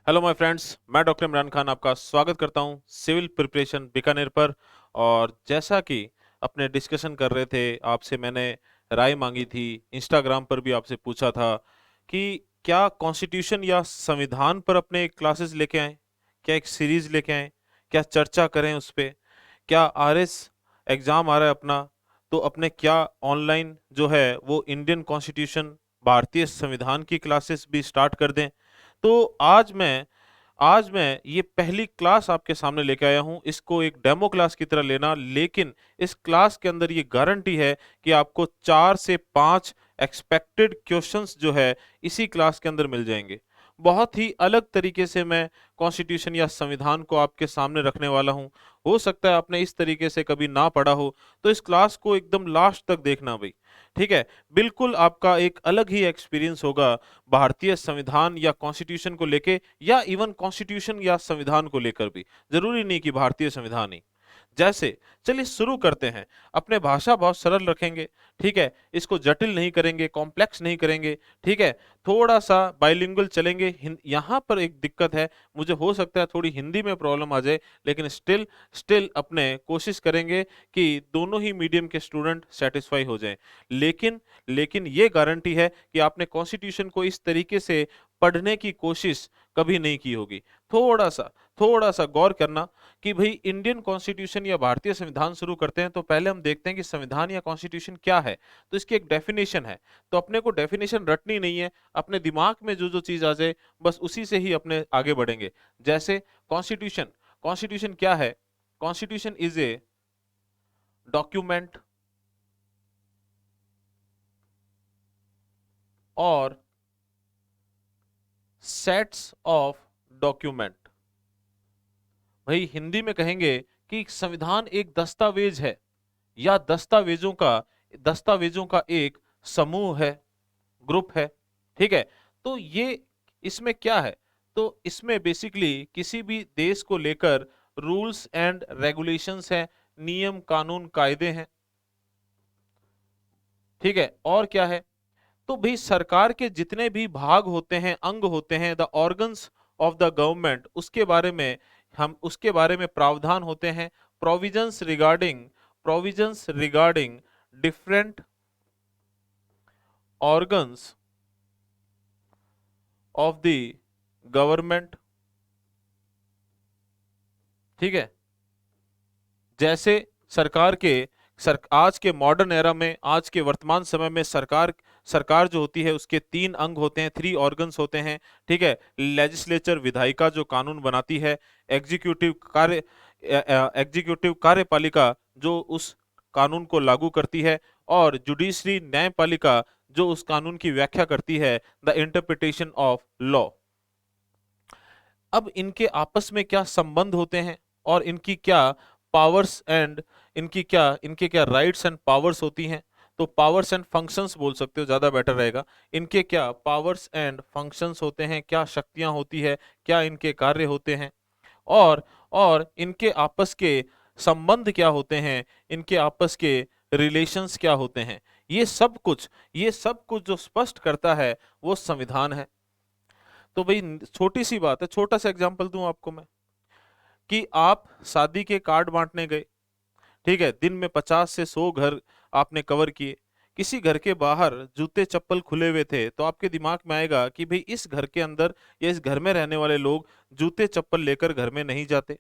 Hello my friends, मैं doctor Imran Khan आपका स्वागत करता हूं सिविल प्रिपरेशन बीकानेर पर। और जैसा कि अपने डिस्कशन कर रहे थे, आपसे मैंने राय मांगी थी, इंस्टाग्राम पर भी आपसे पूछा था कि क्या कॉन्स्टिट्यूशन या संविधान पर अपने क्लासेस लेके आएं, क्या एक सीरीज लेके आएं, क्या चर्चा करें उस पे, क्या आरएस एग्जाम आ रहा है अपना, तो अपने क्या ऑनलाइन जो है वो इंडियन कॉन्स्टिट्यूशन, भारतीय संविधान की क्लासेस भी स्टार्ट कर दें। तो आज मैं ये पहली क्लास आपके सामने लेके आया हूँ। इसको एक डेमो क्लास की तरह लेना, लेकिन इस क्लास के अंदर ये गारंटी है कि आपको 4 से 5 एक्सपेक्टेड क्वेश्चंस जो है इसी क्लास के अंदर मिल जाएंगे। बहुत ही अलग तरीके से मैं कॉन्स्टिट्यूशन या संविधान को आपके सामने रखने वाला हूँ। हो सकता है आपने इस तरीके से कभी ना पढ़ा हो, तो इस क्लास को एकदम लास्ट तक देखना भाई। ठीक है, बिल्कुल आपका एक अलग ही एक्सपीरियंस होगा भारतीय संविधान या कॉन्स्टिट्यूशन को लेके, या इवन कॉन्स्टिट्यूशन या संविधान को लेकर भी। जरूरी नहीं कि भारतीय संविधान ही। जैसे, चलिए शुरू करते हैं। अपने भाषा बहुत सरल रखेंगे, ठीक है, इसको जटिल नहीं करेंगे, कॉम्प्लेक्स नहीं करेंगे। ठीक है, थोड़ा सा बाइलिंगुअल चलेंगे। यहाँ पर एक दिक्कत है, मुझे हो सकता है थोड़ी हिंदी में प्रॉब्लम आ जाए, लेकिन स्टिल स्टिल अपने कोशिश करेंगे कि दोनों ही मीडियम के स्टूडेंट सेटिस्फाई हो जाएं। लेकिन लेकिन ये गारंटी है कि आपने कॉन्स्टिट्यूशन को इस तरीके से पढ़ने की कोशिश कभी नहीं की होगी। थोड़ा सा गौर करना कि भाई इंडियन कॉन्स्टिट्यूशन या भारतीय संविधान शुरू करते हैं, तो पहले हम देखते हैं कि संविधान या कॉन्स्टिट्यूशन क्या है। तो इसकी एक डेफिनेशन है, तो अपने को डेफिनेशन रटनी नहीं है, अपने दिमाग में जो जो चीज आ जाए बस उसी से ही अपने आगे बढ़ेंगे। जैसे कॉन्स्टिट्यूशन, कॉन्स्टिट्यूशन क्या है? कॉन्स्टिट्यूशन इज ए डॉक्यूमेंट और सेट्स ऑफ डॉक्यूमेंट। भाई हिंदी में कहेंगे कि संविधान एक दस्तावेज है, या दस्तावेजों का एक समूह है, ग्रुप है। ठीक है, तो ये इसमें क्या है? तो इसमें बेसिकली किसी भी देश को लेकर रूल्स एंड रेगुलेशंस हैं, नियम कानून कायदे हैं। ठीक है, और क्या है? तो भाई सरकार के जितने भी भाग होते हैं, अंग होते हैं, the organs of the government, उसके बारे में प्रावधान होते हैं। Provisions regarding different organs of the government. ठीक है, जैसे सरकार के आज के मॉडर्न एरा में, आज के वर्तमान समय में सरकार जो होती है उसके 3 अंग होते हैं, 3 ऑर्गन्स होते हैं। ठीक है, लेजिस्लेचर विधायिका जो कानून बनाती है, एग्जीक्यूटिव कार्य एग्जीक्यूटिव कार्यपालिका जो उस कानून को लागू करती है, और जुडिशरी न्यायपालिका जो उस कानून की व्याख्या करती है, द इंटरप्रिटेशन ऑफ लॉ। अब इनके आपस में क्या संबंध होते हैं, और इनके क्या राइट्स एंड पावर्स होती हैं? तो पावर्स एंड फंक्शंस बोल सकते हो, ज्यादा बेटर रहेगा। इनके क्या पावर्स एंड फंक्शंस होते हैं, क्या शक्तियां होती है, क्या इनके कार्य होते हैं, और इनके आपस के संबंध क्या होते हैं, इनके आपस के रिलेशंस क्या होते हैं। ये सब कुछ जो स्पष्ट करता है वो संविधान है। तो भाई छोटी सी बात है, छोटा सा एग्जांपल दूं आपको मैं, कि आप शादी के कार्ड बांटने गए। ठीक है, दिन में 50 से 100 घर आपने कवर किए। किसी घर के बाहर जूते चप्पल खुले हुए थे, तो आपके दिमाग में आएगा कि भाई इस घर के अंदर या इस घर में रहने वाले लोग जूते चप्पल लेकर घर में नहीं जाते।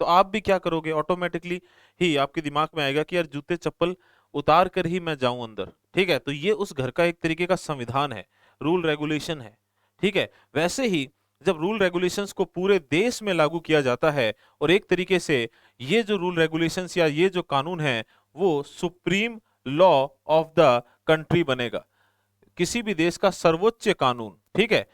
तो आप भी क्या करोगे? ऑटोमेटिकली ही आपके दिमाग में आएगा कि यार जूते चप्पल उतार कर ही मैं जाऊं अंदर। ठीक है, तो ये उस घर का एक तरीके का संविधान है, रूल रेगुलेशन है। ठीक है, वैसे ही जब रूल रेगुलेशंस को पूरे देश में लागू किया जाता है, और एक तरीके से ये जो रूल रेगुलेशंस या ये जो कानून है वो supreme law of the country बनेगा, किसी भी देश का सर्वोच्च कानून। ठीक है,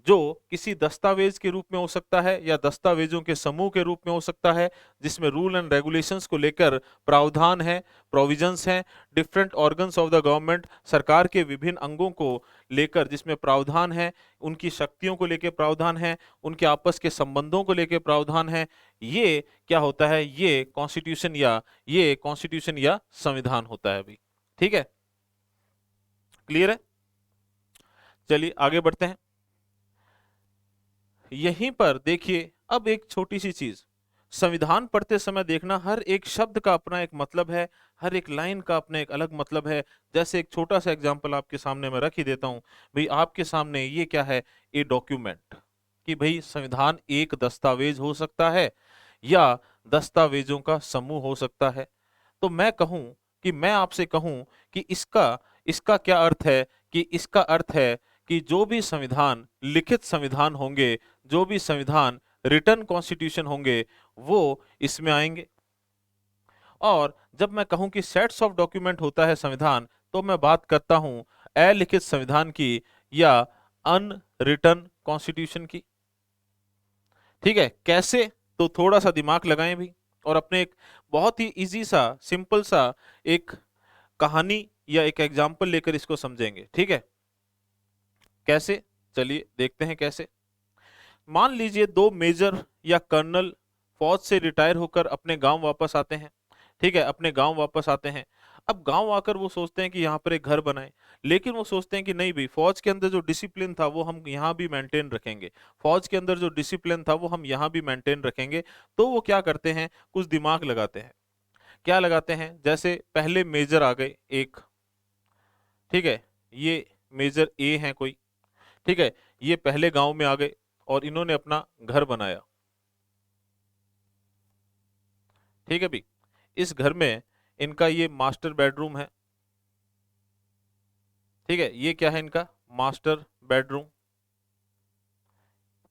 जो किसी दस्तावेज के रूप में हो सकता है, या दस्तावेजों के समूह के रूप में हो सकता है, जिसमें रूल एंड रेगुलेशंस को लेकर प्रावधान है, प्रोविजंस हैं। Different organs of the government, सरकार के विभिन्न अंगों को लेकर जिसमें प्रावधान है, उनकी शक्तियों को लेकर प्रावधान है, उनके आपस के संबंधों को लेकर प्रावधान है। ये क्या होता है? ये कॉन्स्टिट्यूशन या संविधान होता है अभी। ठीक है, क्लियर है? चलिए आगे बढ़ते हैं। यहीं पर देखिए अब एक छोटी सी चीज, संविधान पढ़ते समय देखना हर एक शब्द का अपना एक मतलब है, हर एक लाइन का अपना एक अलग मतलब है। जैसे एक छोटा सा एग्जांपल आपके सामने मैं रख ही देता हूं। भाई आपके सामने ये क्या है, ए डॉक्यूमेंट, कि भाई संविधान एक दस्तावेज हो सकता है या दस्तावेजों का समूह हो सकता है। तो मैं कहूं कि मैं आपसे कहूं कि इसका इसका क्या अर्थ है, कि इसका अर्थ है कि जो भी संविधान, लिखित संविधान होंगे, जो भी संविधान रिटर्न कॉन्स्टिट्यूशन होंगे, वो इसमें आएंगे। और जब मैं कहूं कि सेट्स ऑफ डॉक्यूमेंट होता है संविधान, तो मैं बात करता हूं अलिखित संविधान की या अनरिटन कॉन्स्टिट्यूशन की। ठीक है, कैसे? तो थोड़ा सा दिमाग लगाएं भी, और अपने एक बहुत ही इजी सा, सिंपल सा एक कहानी या एक एग्जाम्पल लेकर इसको समझेंगे। ठीक है, कैसे? चलिए देखते हैं कैसे। मान लीजिए दो मेजर या कर्नल फौज से रिटायर होकर अपने गांव वापस आते हैं। ठीक है, अपने गांव वापस आते हैं। अब गांव आकर वो सोचते हैं कि यहाँ पर एक घर बनाएं, लेकिन वो सोचते हैं कि नहीं भाई, फौज के अंदर जो डिसिप्लिन था वो हम यहाँ भी मेंटेन रखेंगे, फौज के अंदर जो डिसिप्लिन था वो हम यहाँ भी मेंटेन रखेंगे। तो वो क्या करते हैं, कुछ दिमाग लगाते हैं। क्या लगाते हैं? जैसे पहले मेजर आ गए एक, ठीक है, ये मेजर ए हैं कोई, ठीक है, ये पहले गांव में आ गए और इन्होंने अपना घर बनाया। ठीक है भी, इस घर में इनका ये मास्टर बेडरूम है। ठीक है, ये क्या है इनका मास्टर बेडरूम।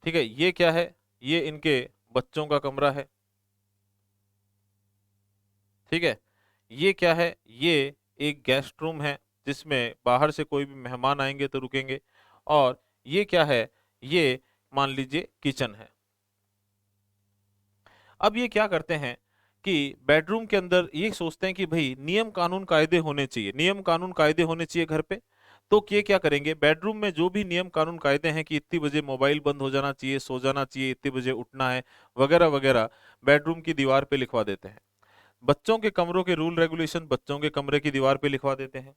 ठीक है, ये क्या है, ये इनके बच्चों का कमरा है। ठीक है, ये क्या है, ये एक गेस्ट रूम है जिसमें बाहर से कोई भी मेहमान आएंगे तो रुकेंगे। और ये क्या है, ये मान लीजिए किचन है। अब ये क्या करते हैं कि बेडरूम के अंदर ये सोचते हैं कि भाई नियम कानून कायदे होने चाहिए, नियम कानून कायदे होने चाहिए घर पे। तो ये क्या करेंगे, बेडरूम में जो भी नियम कानून कायदे हैं कि इतनी बजे मोबाइल बंद हो जाना चाहिए, सो जाना चाहिए, इतनी बजे उठना है, वगैरह वगैरह, बेडरूम की दीवार पे लिखवा देते हैं। बच्चों के कमरों के रूल रेगुलेशन बच्चों के कमरे की दीवार पे लिखवा देते हैं।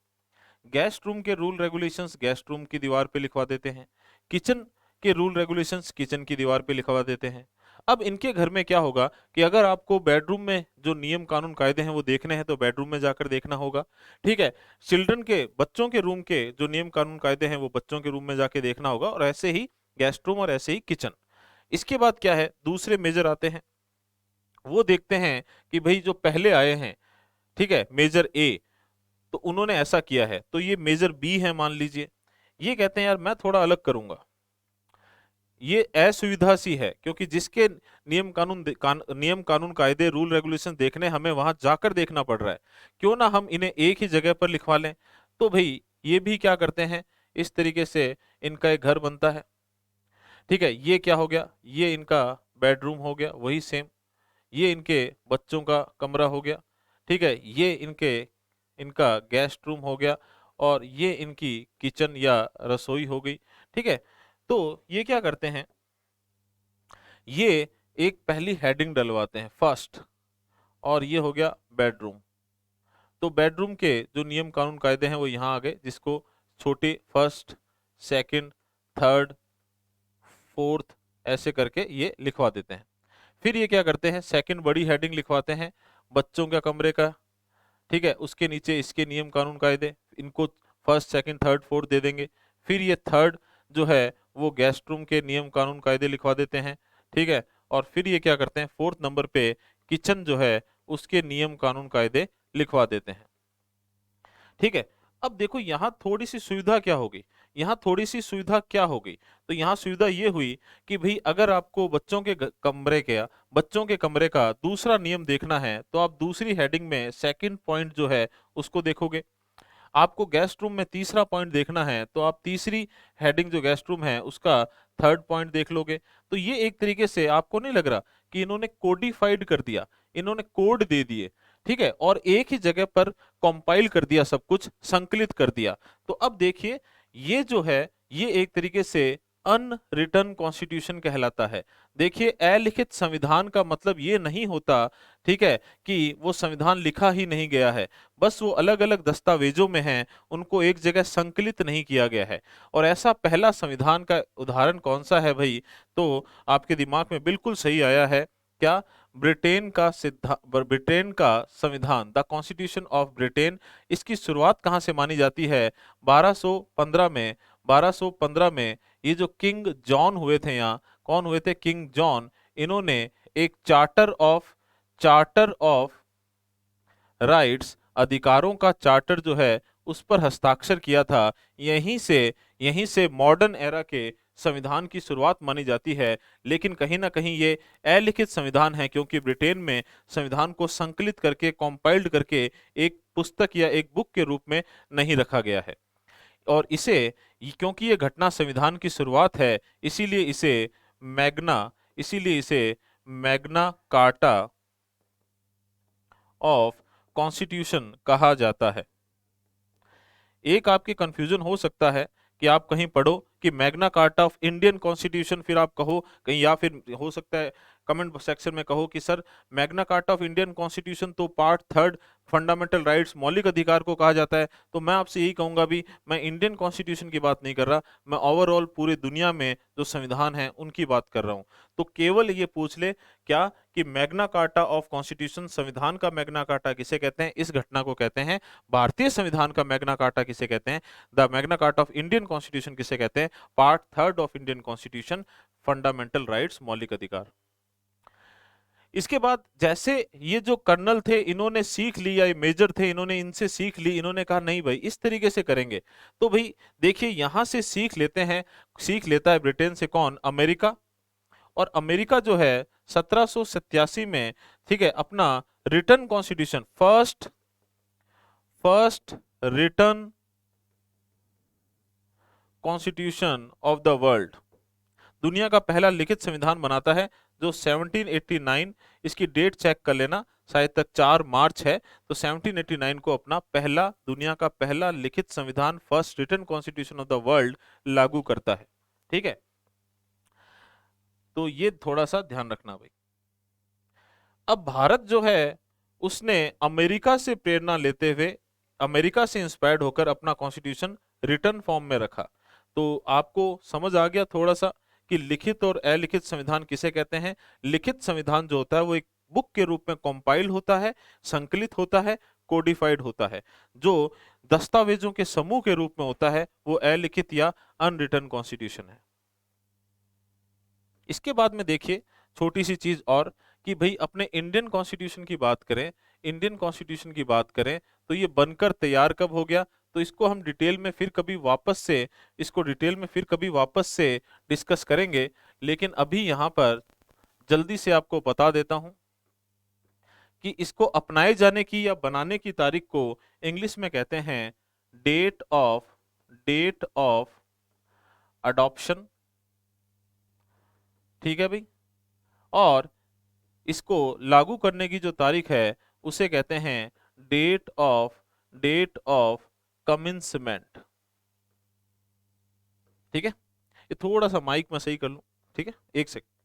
गेस्ट रूम के रूल रेगुलेशंस गेस्ट रूम की दीवार पे लिखवा देते हैं। किचन के रूल रेगुलेशंस किचन की दीवार पे लिखवा देते हैं। अब इनके घर में क्या होगा कि अगर आपको बेडरूम में जो नियम कानून कायदे हैं वो देखने हैं तो बेडरूम में जाकर देखना होगा। ठीक है, चिल्ड्रन के, बच्चों के रूम के जो नियम कानून कायदे हैं वो बच्चों के रूम में जाके देखना होगा, और ऐसे ही गेस्ट रूम और ऐसे ही किचन। इसके बाद क्या है, दूसरे मेजर आते हैं। वो देखते हैं कि भाई जो पहले आए हैं, ठीक है, मेजर ए, तो उन्होंने ऐसा किया है, तो ये मेजर बी है मान लीजिए। ये कहते हैं यार मैं थोड़ा अलग करूंगा। ये असुविधा सी है क्योंकि जिसके नियम कानून कायदे रूल रेगुलेशन देखने हमें वहां जाकर देखना पड़ रहा है, क्यों ना हम इन्हें एक ही जगह पर लिखवा लें। तो भाई ये भी क्या करते हैं, इस तरीके से इनका एक घर बनता है। ठीक है, ये क्या हो गया, ये इनका बेडरूम हो गया वही सेम। ये इनके बच्चों का कमरा हो गया। ठीक है, ये इनका गेस्ट रूम हो गया, और ये इनकी किचन या रसोई हो गई। ठीक है, तो ये क्या करते हैं, ये एक पहली हेडिंग डलवाते हैं फर्स्ट, और ये हो गया बेडरूम। तो बेडरूम के जो नियम कानून कायदे हैं वो यहाँ आ गए, जिसको छोटे फर्स्ट, सेकंड, थर्ड, फोर्थ ऐसे करके ये लिखवा देते हैं। फिर ये क्या करते हैं, सेकंड बड़ी हेडिंग लिखवाते हैं बच्चों के कमरे का। ठीक है, उसके नीचे इसके नियम कानून कायदे, इनको फर्स्ट सेकंड थर्ड फोर्थ दे देंगे। फिर ये थर्ड जो है वो गेस्ट रूम के नियम कानून कायदे लिखवा देते हैं। ठीक है, और फिर ये क्या करते हैं, फोर्थ नंबर पे किचन जो है उसके नियम कानून कायदे लिखवा देते हैं। ठीक है, अब देखो यहाँ थोड़ी सी सुविधा क्या होगी, यहाँ थोड़ी सी सुविधा क्या होगी, तो यहाँ सुविधा ये हुई कि भाई अगर आपको बच्चों के कमरे का दूसरा नियम देखना है तो आप दूसरी हेडिंग में सेकंड पॉइंट जो है उसको देखोगे। आपको गेस्ट रूम में तीसरा पॉइंट देखना है तो आप तीसरी हेडिंग जो गेस्ट रूम है उसका थर्ड पॉइंट देख लोगे। तो ये एक तरीके से आपको नहीं लग रहा कि इन्होंने कोडिफाइड कर दिया, इन्होंने कोड दे दिए। ठीक है, और एक ही जगह पर कंपाइल कर दिया, सब कुछ संकलित कर दिया। तो अब देखिए ये जो है ये एक तरीके से अनरिटन कॉन्स्टिट्यूशन कहलाता है। देखिए, अलिखित संविधान का मतलब ये नहीं होता, ठीक है, कि वो संविधान लिखा ही नहीं गया है, बस वो अलग अलग दस्तावेजों में हैं, उनको एक जगह संकलित नहीं किया गया है। और ऐसा पहला संविधान का उदाहरण कौन सा है भाई? तो आपके दिमाग में बिल्कुल सही आया है। क्या? ब्रिटेन का संविधान, द कॉन्स्टिट्यूशन ऑफ ब्रिटेन। इसकी शुरुआत कहाँ से मानी जाती है? 1215 में। 1215 में ये जो किंग जॉन हुए थे, यहाँ कौन हुए थे? King John. इन्होंने एक चार्टर ऑफ राइट्स, अधिकारों का चार्टर जो है उस पर हस्ताक्षर किया था। यहीं से मॉडर्न एरा के संविधान की शुरुआत मानी जाती है। लेकिन कहीं ना कहीं ये अलिखित संविधान है, क्योंकि ब्रिटेन में संविधान को संकलित करके, कंपाइल्ड करके एक पुस्तक या एक बुक के रूप में नहीं रखा गया है। और क्योंकि ये घटना संविधान की शुरुआत है, इसीलिए इसे मैग्ना कार्टा ऑफ कॉन्स्टिट्यूशन कहा जाता है। एक आपके कंफ्यूजन हो सकता है कि आप कहीं पढ़ो कि Magna carta of Indian constitution, फिर आप कहो कहीं, या फिर हो सकता है कमेंट सेक्शन में कहो कि sir Magna carta of Indian constitution तो पार्ट 3 फंडामेंटल राइट्स, मौलिक अधिकार को कहा जाता है। तो मैं आपसे यही कहूंगा भी, मैं इंडियन कॉन्स्टिट्यूशन की बात नहीं कर रहा, मैं ओवरऑल पूरे दुनिया में जो संविधान है उनकी बात कर रहा हूं। तो केवल ये पूछ ले क्या कि मैग्ना कार्टा ऑफ कॉन्स्टिट्यूशन, संविधान का मैग्ना कार्टा किसे कहते हैं, इस घटना को कहते हैं। भारतीय संविधान का मैग्ना कार्टा किसे कहते हैं, the Magna carta of Indian constitution किसे कहते हैं, part 3 of Indian constitution, fundamental rights, मौलिक अधिकार। इसके बाद जैसे ये जो कर्नल थे इन्होंने सीख ली, या ये मेजर थे इन्होंने इनसे सीख ली, इन्होंने कहा नहीं भाई इस तरीके से करेंगे। तो भाई देखिए यहां से सीख लेते हैं, सीख लेता है ब्रिटेन से कौन? अमेरिका। और अमेरिका जो है 1787 में, ठीक है, अपना return constitution, first return constitution of the world, दुनिया का पहला लिखित संविधान बनाता है, जो 1789, इसकी डेट चेक कर लेना, शायद तक 4 मार्च है। तो 1789 को अपना दुनिया का पहला लिखित संविधान, first written constitution of the world लागू करता है। ठीक है, तो ये थोड़ा सा ध्यान रखना भाई। अब भारत जो है उसने अमेरिका से प्रेरणा लेते हुए, अमेरिका से इंस्पायर्ड होकर अपना कॉन्स्टिट्यूशन रिटर्न फॉर्म में रखा। तो आपको समझ आ गया थोड़ा सा कि लिखित और अलिखित संविधान किसे कहते हैं। लिखित संविधान जो होता है वो एक बुक के रूप में कंपाइल होता है, संकलित होता है, कोडिफाइड होता है। जो दस्तावेजों के समूह के रूप में होता है वो अलिखित या अनरिटन कॉन्स्टिट्यूशन है। इसके बाद में देखिए छोटी सी चीज और, कि भाई अपने इंडियन कॉन्स्टिट्यूशन की बात करें, इंडियन कॉन्स्टिट्यूशन की बात करें तो ये बनकर तैयार कब हो गया? तो इसको हम डिटेल में फिर कभी वापस से डिस्कस करेंगे। लेकिन अभी यहाँ पर जल्दी से आपको बता देता हूं कि इसको अपनाए जाने की या बनाने की तारीख को इंग्लिश में कहते हैं डेट ऑफ अडॉप्शन। ठीक है भाई। और इसको लागू करने की जो तारीख है उसे कहते हैं डेट ऑफ कमिंसमेंट। ठीक है, ये थोड़ा सा माइक में सही कर लूं। ठीक है, एक सेकंड।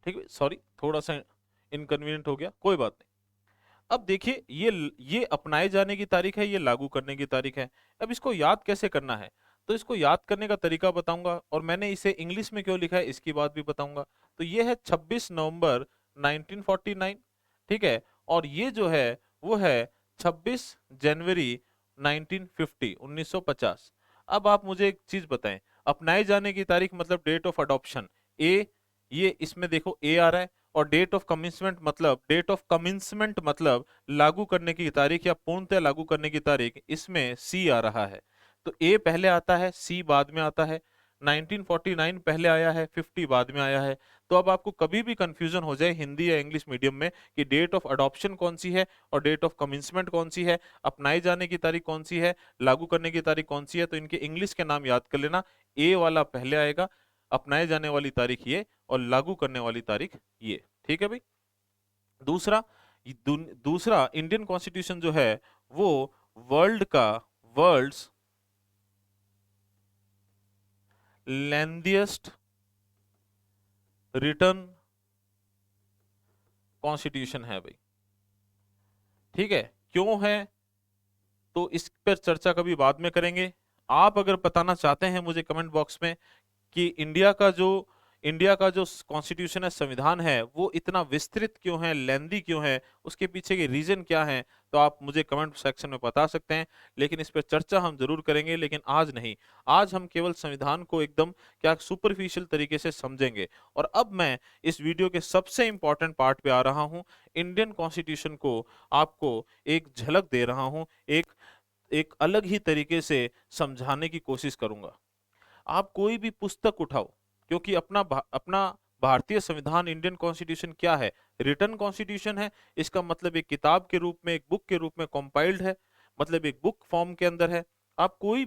ठीक है, सॉरी थोड़ा सा इनकन्वीनियंट हो गया, कोई बात नहीं। अब देखिए ये अपनाए जाने की तारीख है, ये लागू करने की तारीख है। अब इसको याद कैसे करना है? तो इसको याद करने का तरीका बताऊंगा, और मैंने इसे इंग्लिश में क्यों लिखा है इसकी बात भी बताऊंगा। तो ये है 26 नवंबर 1949। ठीक है, और ये जो है वो है 26 जनवरी 1950, 1950। अब आप मुझे एक चीज बताएं, अपनाए जाने की तारीख मतलब डेट ऑफ अडॉप्शन, ए, ये इसमें देखो ए आ रहा है, और डेट ऑफ कमिंसमेंट मतलब लागू करने की तारीख या पूर्णतः लागू करने की तारीख, इसमें सी आ रहा है। तो ए पहले आता है, सी बाद में आता है। 1949 पहले आया है, 50 बाद में आया है। तो अब आपको कभी भी कंफ्यूजन हो जाए हिंदी या इंग्लिश मीडियम में कि डेट ऑफ अडॉप्शन कौन सी है और डेट ऑफ कमिंसमेंट कौन सी है, अपनाए जाने की तारीख कौन सी है, लागू करने की तारीख कौन सी है, तो इनके इंग्लिश के नाम याद कर लेना। ए वाला पहले आएगा, अपनाए जाने वाली तारीख ये, और लागू करने वाली तारीख ये। ठीक है भाई। दूसरा, दूसरा इंडियन कॉन्स्टिट्यूशन जो है वो वर्ल्ड्स लेंथिएस्ट रिटर्न कॉन्स्टिट्यूशन है भाई। ठीक है, क्यों है तो इस पर चर्चा कभी बाद में करेंगे। आप अगर बताना चाहते हैं मुझे कमेंट बॉक्स में कि इंडिया का जो कॉन्स्टिट्यूशन है, संविधान है, वो इतना विस्तृत क्यों है, लेंदी क्यों है, उसके पीछे के रीजन क्या है, तो आप मुझे कमेंट सेक्शन में बता सकते हैं। लेकिन इस पर चर्चा हम जरूर करेंगे, लेकिन आज नहीं। आज हम केवल संविधान को एकदम क्या सुपरफिशियल तरीके से समझेंगे। और अब मैं इस वीडियो के सबसे इंपॉर्टेंट पार्ट पे आ रहा हूं। इंडियन कॉन्स्टिट्यूशन को आपको एक झलक दे रहा हूं, एक एक अलग ही तरीके से समझाने की कोशिश करूंगा। आप कोई भी पुस्तक उठाओ, क्योंकि अपना भारतीय संविधान, इंडियन कॉन्स्टिट्यूशन क्या है, रिटन कॉन्स्टिट्यूशन है। इसका मतलब एक किताब के रूप में, एक बुक के रूप में कंपाइल्ड है, मतलब एक बुक फॉर्म के अंदर है। आप कोई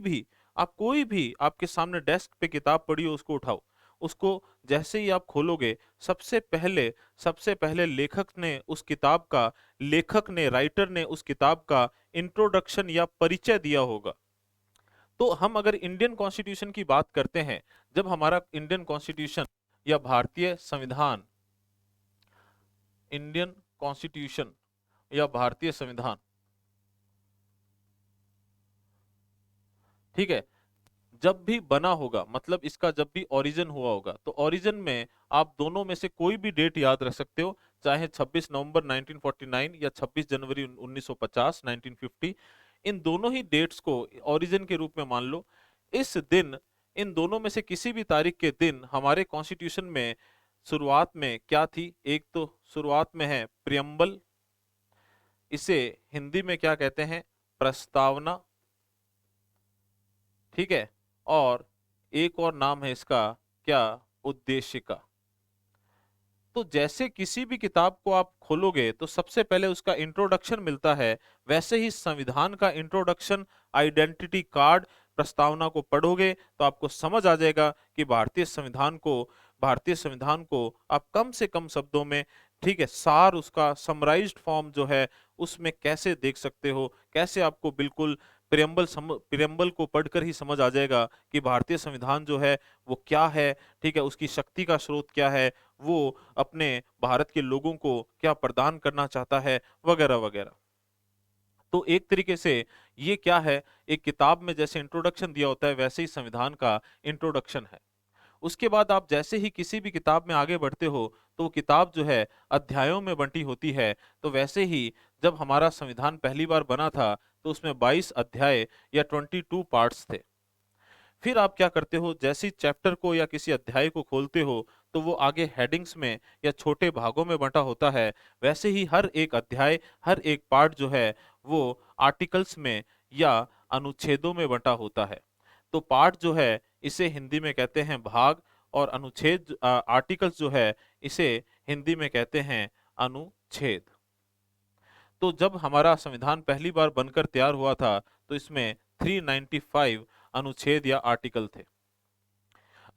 भी आपके सामने डेस्क पे किताब पड़ी हो, उसको उठाओ। उसको जैसे ही आप खोलोगे, सबसे पहले राइटर ने उस किताब का इंट्रोडक्शन या परिचय दिया होगा। तो हम अगर इंडियन कॉन्स्टिट्यूशन की बात करते हैं, जब हमारा इंडियन कॉन्स्टिट्यूशन या भारतीय संविधान, इंडियन कॉन्स्टिट्यूशन या भारतीय संविधान, ठीक है, जब भी बना होगा, मतलब इसका जब भी ओरिजिन हुआ होगा, तो ओरिजिन में आप दोनों में से कोई भी डेट याद रख सकते हो, चाहे 26 नवंबर 1949 या 26 जनवरी 1950 1950। इन दोनों ही डेट्स को ओरिजिन के रूप में मान लो। इस दिन, इन दोनों में से किसी भी तारीख के दिन हमारे कॉन्स्टिट्यूशन में शुरुआत में क्या थी? एक तो शुरुआत में है प्रियम्बल, इसे हिंदी में क्या कहते हैं? प्रस्तावना। ठीक है, और एक और नाम है इसका, क्या? उद्देशिका। तो जैसे किसी भी किताब को आप खोलोगे तो सबसे पहले उसका इंट्रोडक्शन मिलता है, वैसे ही संविधान का इंट्रोडक्शन, आइडेंटिटी कार्ड, प्रस्तावना को पढ़ोगे तो आपको समझ आ जाएगा कि भारतीय संविधान को आप कम से कम शब्दों में, ठीक है, सार उसका समराइज्ड फॉर्म जो है उसमें कैसे देख सकते हो, कैसे आपको बिल्कुल प्रियम्बल को पढ़कर ही समझ आ जाएगा कि भारतीय संविधान जो है वो क्या है, ठीक है, उसकी शक्ति का स्रोत क्या है, वो अपने भारत के लोगों को क्या प्रदान करना चाहता है, वगैरह वगैरह। तो एक तरीके से ये क्या है, एक किताब में जैसे इंट्रोडक्शन दिया होता है, वैसे ही संविधान का इंट्रोडक्शन है। उसके बाद आप जैसे ही किसी भी किताब में आगे बढ़ते हो, तो वो किताब जो है अध्यायों में बंटी होती है। तो वैसे ही जब हमारा संविधान पहली बार बना था, तो उसमें 22 अध्याय या 22 पार्ट्स थे। फिर आप क्या करते हो, जैसे ही चैप्टर को या किसी अध्याय को खोलते हो, तो वो आगे हेडिंग्स में या छोटे भागों में बंटा होता है। वैसे ही हर एक अध्याय, हर एक पार्ट जो है वो आर्टिकल्स में या अनुच्छेदों में बंटा होता है। तो पार्ट जो है इसे हिंदी में कहते हैं भाग, और आर्टिकल्स जो है इसे हिंदी में कहते हैं अनुच्छेद। तो जब हमारा संविधान पहली बार बनकर तैयार हुआ था, तो इसमें 395 अनुच्छेद या आर्टिकल थे।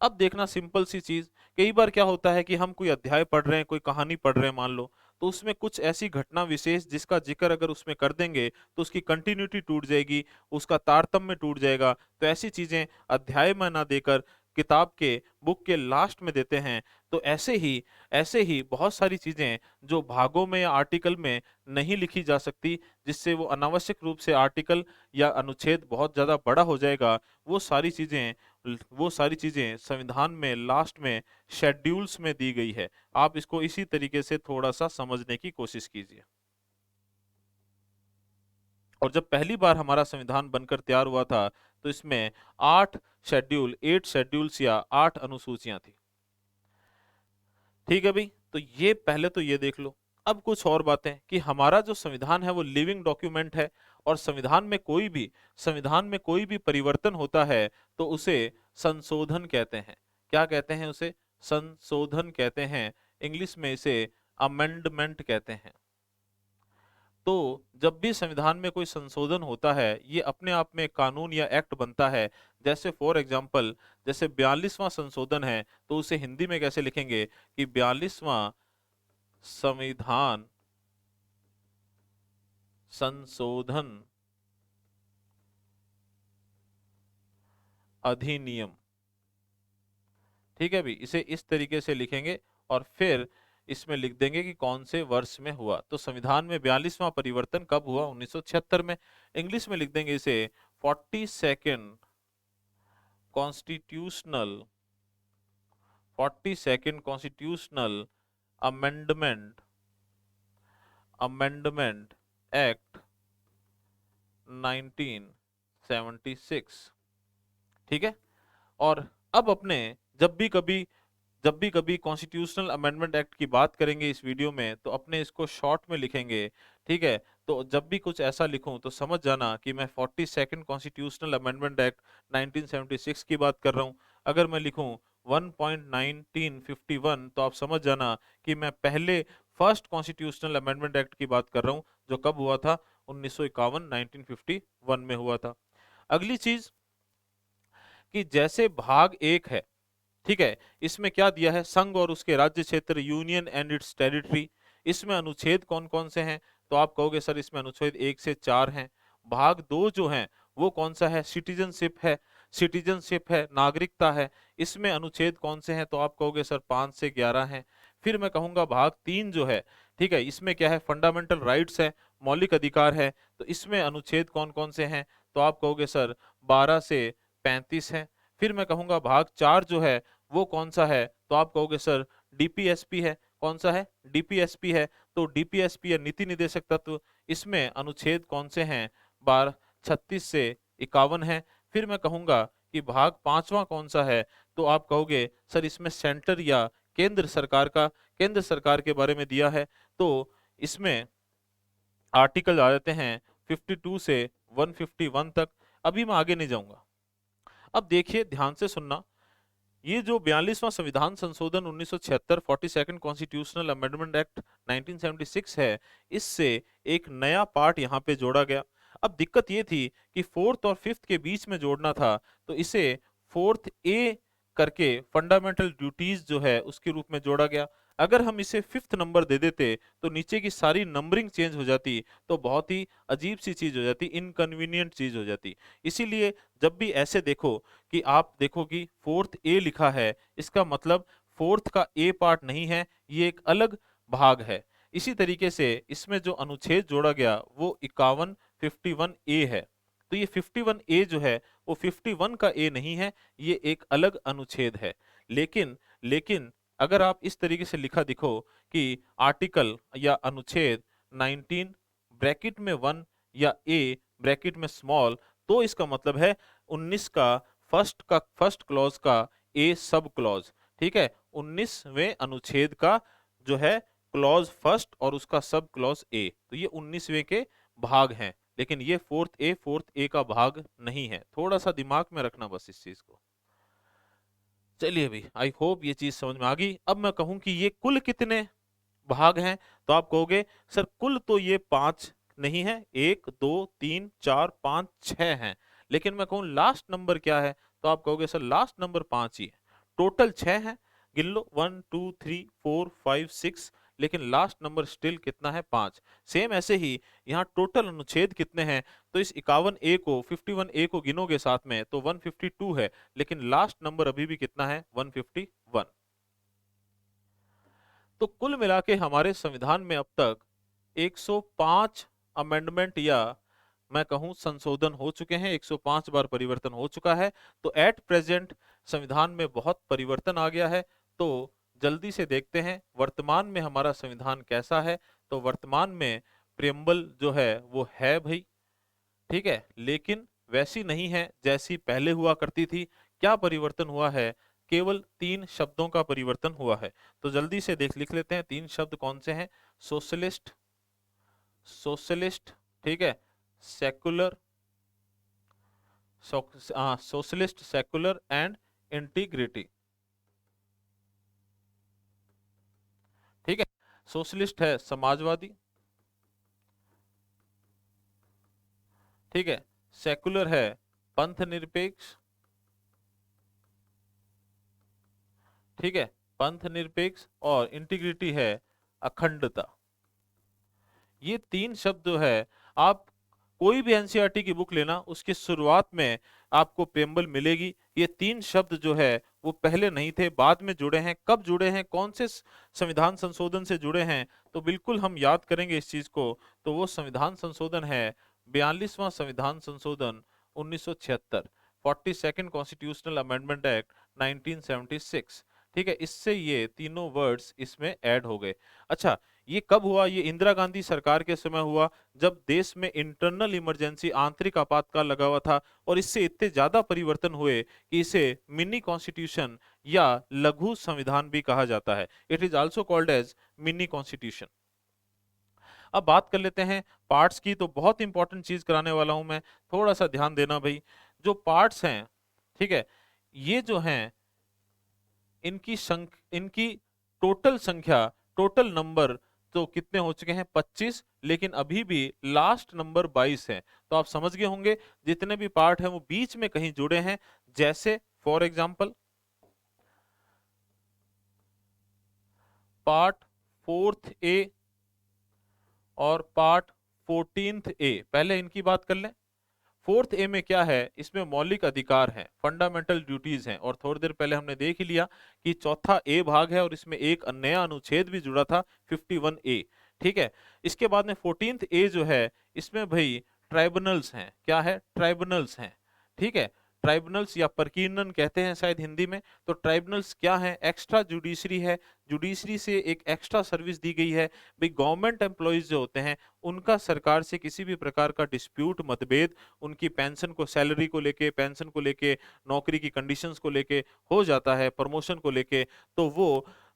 अब देखना सिंपल सी चीज, कई बार क्या होता है कि हम कोई अध्याय पढ़ रहे हैं, कोई कहानी पढ़ रहे हैं मान लो, तो उसमें कुछ ऐसी घटना विशेष जिसका जिक्र अगर उसमें कर देंगे तो उसकी कंटिन्यूटी टूट जाएगी, उसका तारतम्य टूट जाएगा। तो ऐसी चीजें अध्याय में ना देकर किताब के, बुक के लास्ट में देते हैं। तो ऐसे ही बहुत सारी चीजें जो भागों में या आर्टिकल में नहीं लिखी जा सकती, जिससे वो अनावश्यक रूप से आर्टिकल या अनुच्छेद बहुत ज्यादा बड़ा हो जाएगा, वो सारी चीजें संविधान में लास्ट में शेड्यूल्स में दी गई है। आप इसको इसी तरीके से थोड़ा सा समझने की कोशिश कीजिए। और जब पहली बार हमारा संविधान बनकर तैयार हुआ था, तो इसमें 8 शेड्यूल्स या 8 अनुसूचियां थी। ठीक है भाई। तो ये पहले तो ये देख लो। अब कुछ और बातें कि हमारा जो संविधान है वो लिविंग डॉक्यूमेंट है, और संविधान में कोई भी परिवर्तन होता है तो उसे संशोधन कहते हैं। क्या कहते हैं उसे? संशोधन कहते हैं। इंग्लिश में इसे अमेंडमेंट कहते हैं। तो जब भी संविधान में कोई संशोधन होता है, ये अपने आप में कानून या एक्ट बनता है। जैसे फॉर एग्जांपल, जैसे 42वां संशोधन है, तो उसे हिंदी में कैसे लिखेंगे कि 42वां संविधान संशोधन अधिनियम। ठीक है भी, इसे इस तरीके से लिखेंगे और फिर इसमें लिख देंगे कि कौन से वर्ष में हुआ। तो संविधान में 42वां परिवर्तन कब हुआ? 1976 में। इंग्लिश में लिख देंगे इसे 42nd constitutional 42nd constitutional amendment amendment act 1976। ठीक है। और अब अपने जब भी कभी कॉन्स्टिट्यूशनल अमेंडमेंट एक्ट की बात करेंगे इस वीडियो में, तो अपने इसको शॉर्ट में लिखेंगे। ठीक है। तो जब भी कुछ ऐसा लिखूं तो समझ जाना कि मैं 42nd कॉन्स्टिट्यूशनल अमेंडमेंट एक्ट 1976 की बात कर रहा हूं। अगर मैं लिखूं 1.1951 तो आप समझ जाना कि मैं पहले फर्स्ट कॉन्स्टिट्यूशनल अमेंडमेंट एक्ट की बात कर रहा हूं, जो कब हुआ था? 1951 1951 में हुआ था। अगली चीज कि जैसे भाग एक है, ठीक है, इसमें क्या दिया है? संघ और उसके राज्य क्षेत्र, यूनियन एंड इट्स टेरिटरी। इसमें अनुच्छेद कौन कौन से हैं? तो आप कहोगे सर इसमें अनुच्छेद 1 से 4 हैं। भाग 2 जो है वो कौन सा है? सिटीजनशिप है, नागरिकता है। इसमें अनुच्छेद कौन से हैं? तो आप कहोगे सर 5 से 11 हैं। फिर मैं कहूंगा भाग 3 जो है, ठीक है, इसमें क्या है? फंडामेंटल राइट्स है, मौलिक अधिकार है। तो इसमें अनुच्छेद कौन कौन से हैं? तो आप कहोगे सर 12 से 35 हैं। फिर मैं कहूंगा भाग 4 जो है वो कौन सा है? तो आप कहोगे सर डीपीएसपी है। कौन सा है? डीपीएसपी है। तो डीपीएसपी या नीति निर्देशक तत्व, इसमें अनुच्छेद कौन से हैं? 36 से 51 है। फिर मैं कहूंगा कि भाग 5वां कौन सा है? तो आप कहोगे सर इसमें सेंटर या केंद्र सरकार के बारे में दिया है। तो इसमें आर्टिकल आ जाते हैं 52 से 151 तक। अभी मैं आगे नहीं जाऊंगा। अब देखिए, ध्यान से सुनना। ये जो 42वां संविधान संशोधन 1976 42nd कॉन्स्टिट्यूशनल अमेंडमेंट एक्ट 1976 है, इससे एक नया पार्ट यहाँ पे जोड़ा गया। अब दिक्कत ये थी कि फोर्थ और फिफ्थ के बीच में जोड़ना था, तो इसे फोर्थ ए करके फंडामेंटल ड्यूटीज जो है उसके रूप में जोड़ा गया। अगर हम इसे फिफ्थ नंबर दे देते तो नीचे की सारी नंबरिंग चेंज हो जाती, तो बहुत ही अजीब सी चीज हो जाती, इनकन्वीनियंट चीज हो जाती। इसीलिए जब भी ऐसे देखो कि आप देखो कि फोर्थ ए लिखा है, इसका मतलब फोर्थ का ए पार्ट नहीं है, ये एक अलग भाग है। इसी तरीके से इसमें जो अनुच्छेद जोड़ा गया वो 51 ए है। तो ये 51 ए जो है वो 51 का ए नहीं है, ये एक अलग अनुच्छेद है। लेकिन लेकिन अगर आप इस तरीके से लिखा दिखो कि आर्टिकल या अनुच्छेद 19 ब्रैकेट में 1 या ए ब्रैकेट में स्मॉल, तो इसका मतलब है 19 का फर्स्ट क्लॉज का ए सब क्लॉज। ठीक है, 19वें अनुच्छेद का जो है क्लॉज फर्स्ट और उसका सब क्लॉज ए, तो ये 19वें के भाग हैं। लेकिन ये फोर्थ ए का भाग नहीं है। थोड़ा सा दिमाग में रखना बस इस चीज को। चलिए भी, आई होप ये चीज समझ में आ गई। अब मैं कहूं कि ये कुल कितने भाग हैं, तो आप कहोगे सर कुल तो ये 5 नहीं है, 1 2 3 4 5 6 हैं। लेकिन मैं कहूं लास्ट नंबर क्या है, तो आप कहोगे सर लास्ट नंबर 5 ही है। टोटल 6 है, गिन लो 1 2 3 4 5 6, लेकिन लास्ट नंबर स्टिल कितना है? 5। सेम ऐसे ही यहाँ टोटल अनुच्छेद कितने हैं, तो इस 51 ए को गिनोगे साथ में तो 152 है, लेकिन लास्ट नंबर अभी भी कितना है? 151। तो कुल मिला के हमारे संविधान में अब तक 105 अमेंडमेंट या मैं कहूं संशोधन हो चुके हैं, 105 बार परिवर्तन हो चुका है। तो एट प्रेजेंट संविधान में बहुत परिवर्तन आ गया है। तो जल्दी से देखते हैं वर्तमान में हमारा संविधान कैसा है। तो वर्तमान में प्रियम्बल जो है वो है भाई, ठीक है, लेकिन वैसी नहीं है जैसी पहले हुआ करती थी। क्या परिवर्तन हुआ है? केवल 3 शब्दों का परिवर्तन हुआ है। तो जल्दी से लिख लेते हैं 3 शब्द कौन से हैं। सोशलिस्ट, सोशलिस्ट, ठीक है, secular, socialist, secular and integrity. ठीक है, सोशलिस्ट है समाजवादी, ठीक है, सेकुलर है पंथ निरपेक्ष, ठीक है, पंथ निरपेक्ष, और इंटीग्रिटी है अखंडता। ये 3 शब्द जो है, आप कोई भी एनसीईआरटी की बुक लेना, उसकी शुरुआत में आपको प्रेम्बल मिलेगी। ये 3 शब्द जो है वो पहले नहीं थे, बाद में जुड़े हैं। कब जुड़े हैं, कौन से संविधान संशोधन से जुड़े हैं, तो बिल्कुल हम याद करेंगे इस चीज को। तो वो संविधान संशोधन है 42वां संविधान संशोधन 1976, 42nd कॉन्स्टिट्यूशनल अमेंडमेंट एक्ट 1976। ठीक है, इससे ये तीनों वर्ड्स इसमें ऐड हो गए। अच्छा, ये कब हुआ? ये इंदिरा गांधी सरकार के समय हुआ, जब देश में इंटरनल इमरजेंसी, आंतरिक आपातकाल लगा हुआ था, और इससे इतने ज्यादा परिवर्तन हुए कि इसे मिनी कॉन्स्टिट्यूशन या लघु संविधान भी कहा जाता है। It is also called as mini constitution. अब बात कर लेते हैं पार्ट्स की। तो बहुत इंपॉर्टेंट चीज कराने वाला हूं मैं, थोड़ा सा ध्यान देना भाई। जो पार्ट्स हैं, ठीक है, ये जो हैं, इनकी टोटल संख्या, टोटल नंबर तो कितने हो चुके हैं? 25, लेकिन अभी भी लास्ट नंबर 22 है। तो आप समझ गए होंगे जितने भी पार्ट हैं वो बीच में कहीं जुड़े हैं। जैसे फॉर एग्जांपल पार्ट 4th ए और पार्ट 14th ए, पहले इनकी बात कर लें। 4th ए में क्या है? इसमें मौलिक अधिकार हैं, फंडामेंटल ड्यूटीज हैं, और थोड़ी देर पहले हमने देख ही लिया कि चौथा ए भाग है और इसमें एक नया अनुच्छेद भी जुड़ा था, 51 ए। ठीक है, इसके बाद में 14th ए जो है, इसमें भाई ट्राइब्यूनल्स हैं। क्या है? ट्राइब्यूनल्स हैं। ठीक है, ट्राइब्यूनल्स या प्रकीर्णन कहते हैं शायद हिंदी में। तो ट्राइब्यूनल्स क्या है? एक्स्ट्रा जुडिशरी है, जुडिशरी से एक एक्स्ट्रा सर्विस दी गई है। भाई गवर्नमेंट एम्प्लॉयज जो होते हैं, उनका सरकार से किसी भी प्रकार का डिस्प्यूट, मतभेद, उनकी पेंशन को, सैलरी को लेके, पेंशन को लेके, नौकरी की कंडीशंस को लेके हो जाता है, प्रमोशन को लेके, तो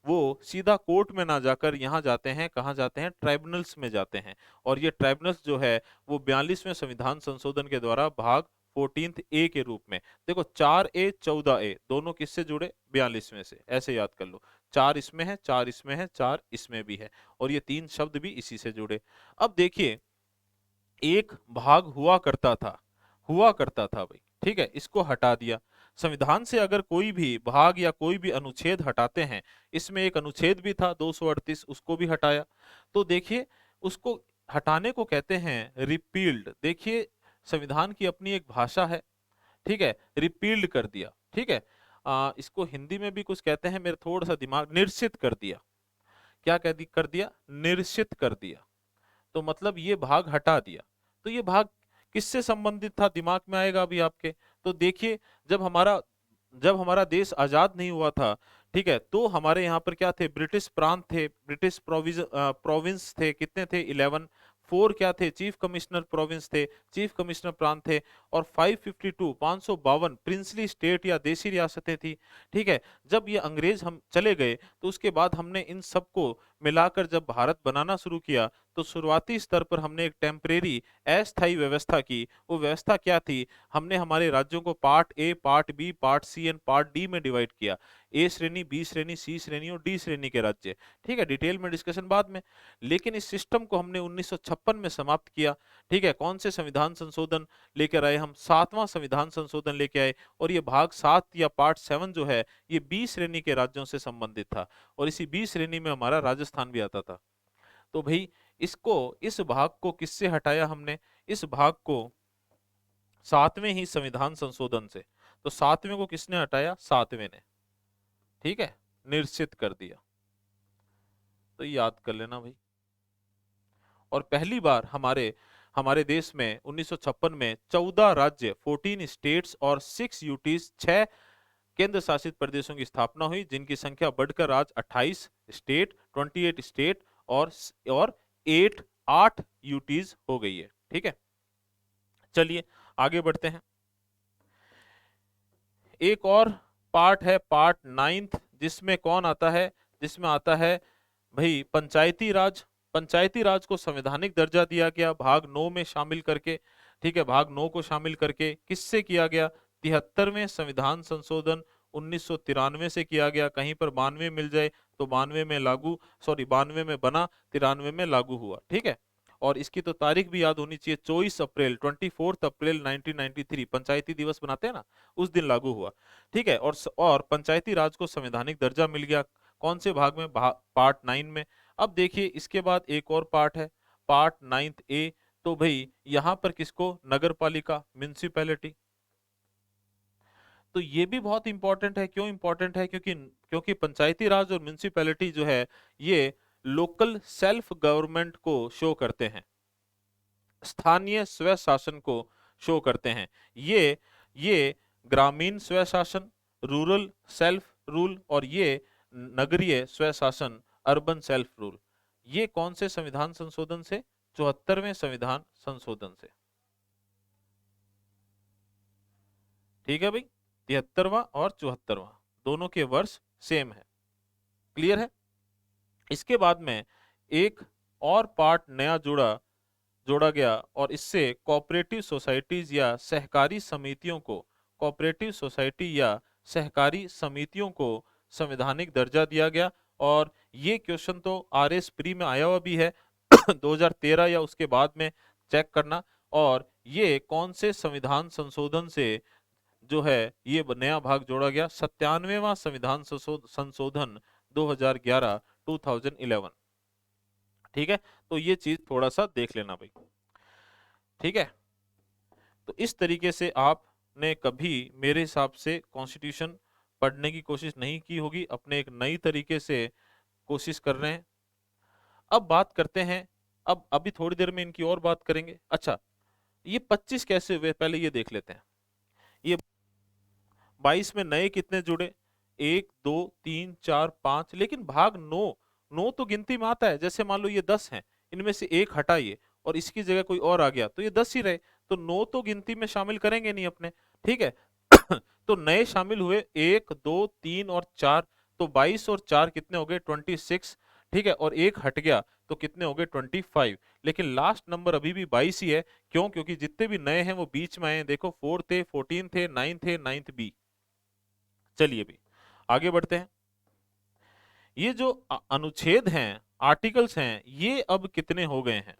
वो सीधा कोर्ट में ना जाकर यहाँ जाते हैं, कहाँ जाते हैं? ट्राइब्यूनल्स में जाते हैं। और ये ट्राइब्यूनल्स जो है वो 42वें संविधान संशोधन के द्वारा भाग 14th ए के रूप में, देखो 4A 14A दोनों किससे जुड़े? 42 में से। ऐसे याद कर लो, 4 इसमें है, 4 इसमें है, 4 इसमें भी है, और ये 3 शब्द भी इसी से जुड़े। अब देखिए, एक भाग हुआ करता था भाई, ठीक है, इसको हटा दिया। संविधान से अगर कोई भी भाग या कोई भी अनुच्छेद हटाते हैं, इसमें एक अनुच्छेद भी था 238, उसको भी हटाया। तो देखिए, उसको हटाने को कहते हैं रिपील्ड। देखिए, संविधान की अपनी एक भाषा है, ठीक है, रिपील्ड कर दिया। ठीक है, इसको हिंदी में भी कुछ कहते हैं, मेरा थोड़ा सा दिमाग, निरसित कर दिया। क्या कर दिया? निरसित कर दिया। तो मतलब ये भाग हटा दिया। तो ये भाग किससे संबंधित था? दिमाग में आएगा अभी आपके। तो देखिए, जब हमारा देश आजाद नहीं हुआ था, ठीक है, तो हमारे यहाँ पर क्या थे? ब्रिटिश प्रांत थे, ब्रिटिश प्रोविंस थे। कितने थे? 11। 4 क्या थे? चीफ कमिश्नर प्रोविंस थे, चीफ कमिश्नर प्रांत थे। और 552 प्रिंसली स्टेट या देशी रियासतें थी। ठीक है, जब ये अंग्रेज हम चले गए, तो उसके बाद हमने इन सबको मिलाकर जब भारत बनाना शुरू किया, तो शुरुआती स्तर पर हमने एक टेम्परेरी, अस्थायी व्यवस्था की। वो व्यवस्था क्या थी? हमने हमारे राज्यों को part A, part B, part C and part D में डिवाइड किया। ए श्रेणी, बी श्रेणी, सी श्रेणी और डी श्रेणी के राज्य। ठीक है, डिटेल में डिस्कशन बाद में। लेकिन इस सिस्टम को हमने 1956 में समाप्त किया। ठीक है, कौन से संविधान संशोधन लेकर आए? हम 7वां संविधान संशोधन लेके आए। और ये भाग 7 या पार्ट 7 जो है, ये बी श्रेणी के राज्यों से संबंधित था, और इसी बी श्रेणी में हमारा राजस्थान भी आता था। तो भाई इस भाग को किससे हटाया हमने? इस भाग को 7वें ही संविधान संशोधन से। तो 7वें को किसने हटाया? 7वें ने। ठीक है, निश्चित कर दिया। तो याद कर लेना भाई। और पहली बार हमारे हमारे देश में 1956 में 14 राज्य, 14 स्टेट्स और 6 यूटीज, 6 केंद्र शासित प्रदेशों की स्थापना हुई, जिनकी संख्या बढ़कर आज 28 स्टेट, 28 स्टेट और 8 यूटीज हो गई है। ठीक है, चलिए आगे बढ़ते हैं। एक और पार्ट है पार्ट 9th, जिसमें कौन आता है, जिसमें आता है भाई पंचायती राज। पंचायती राज को संवैधानिक दर्जा दिया गया भाग 9 में शामिल करके। ठीक है, भाग 9 को शामिल करके किससे किया गया, 73वें संविधान संशोधन 1993 से किया गया। कहीं पर 92 मिल जाए तो 92 में लागू, सॉरी 92 में बना, 93 में लागू हुआ। ठीक है, और इसकी तो तारीख भी याद होनी चाहिए, 24 अप्रैल 1993 पंचायती दिवस बनाते हैं ना, उस दिन लागू हुआ। ठीक है, और पंचायती राज को संवैधानिक दर्जा मिल गया कौन से भाग में, पार्ट 9 में। अब देखिए इसके बाद एक और पार्ट है, पार्ट 9th ए। तो भाई यहां पर किसको, नगर पालिका, म्यूनिसिपैलिटी। तो ये भी बहुत इंपॉर्टेंट है। क्यों इंपॉर्टेंट है, क्योंकि क्योंकि पंचायती राज और म्यूनिसिपैलिटी जो है ये लोकल सेल्फ गवर्नमेंट को शो करते हैं, स्थानीय स्व शासन को शो करते हैं। ये ग्रामीण स्व शासन, रूरल सेल्फ रूल, और ये नगरीय स्व शासन, अर्बन सेल्फ रूल। ये कौन से संविधान संशोधन से, 74वें संविधान संशोधन से। ठीक है भाई, 73वां और 74वां दोनों के वर्ष सेम है। क्लियर है। इसके बाद में एक और पार्ट नया जोड़ा गया, और इससे कोऑपरेटिव सोसाइटीज या सहकारी समितियों को, कोऑपरेटिव सोसाइटी या सहकारी समितियों को संवैधानिक दर्जा दिया गया। और ये क्वेश्चन तो आरएस प्री में आया हुआ भी है 2013 या उसके बाद में, चेक करना। और ये कौन से संविधान संशोधन से जो है ये नया भाग जोड़ा गया, 97वां संविधान संशोधन 2011, 2011। ठीक है, तो ये चीज थोड़ा सा देख लेना भाई। ठीक है, तो इस तरीके से आपने कभी मेरे हिसाब से कॉन्स्टिट्यूशन पढ़ने की कोशिश नहीं की होगी, अपने एक नई तरीके से कोशिश कर रहे हैं। अब बात करते हैं, अब अभी थोड़ी देर में इनकी और बात करेंगे। अच्छा, ये 25 कैसे हुए पहले ये देख लेते हैं। ये 22 में नए कितने जुड़े, 1 2 3 4 5, लेकिन भाग 9, 9 तो गिनती में आता है। जैसे मान लो ये 10 हैं, इनमें से एक हटाइए और इसकी जगह कोई और आ गया तो ये 10 ही रहे, तो 9 तो गिनती में शामिल करेंगे नहीं अपने। ठीक है तो नए शामिल हुए 1 2 3 और 4, तो 22 और 4 कितने हो गए, 26। ठीक है, और एक हट गया तो कितने हो गए, 25। लेकिन लास्ट नंबर अभी भी 22 ही है। क्यों, क्योंकि जितने भी नए हैं वो बीच में आए हैं। देखो 4 थे, 14 थे, 9 थे, 9th बी। चलिए भी आगे बढ़ते हैं। ये जो अनुच्छेद हैं, आर्टिकल्स हैं, ये अब कितने हो गए हैं।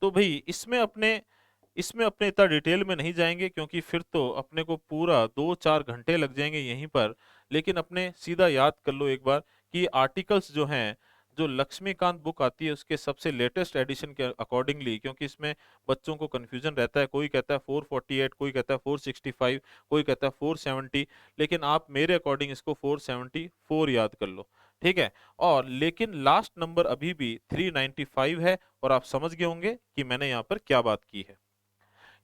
तो भाई इसमें अपने इतना डिटेल में नहीं जाएंगे, क्योंकि फिर तो अपने को पूरा 2-4 घंटे लग जाएंगे यहीं पर। लेकिन अपने सीधा याद कर लो एक बार कि आर्टिकल्स जो हैं, जो लक्ष्मीकांत बुक आती है उसके सबसे लेटेस्ट एडिशन के अकॉर्डिंगली, क्योंकि इसमें बच्चों को कंफ्यूजन रहता है, कोई कहता है 448, कोई कहता है 465, कोई कहता है 470, लेकिन आप मेरे अकॉर्डिंग इसको 474 याद कर लो। ठीक है, और लेकिन लास्ट नंबर अभी भी 395 है, और आप समझ गए होंगे कि मैंने यहाँ पर क्या बात की है।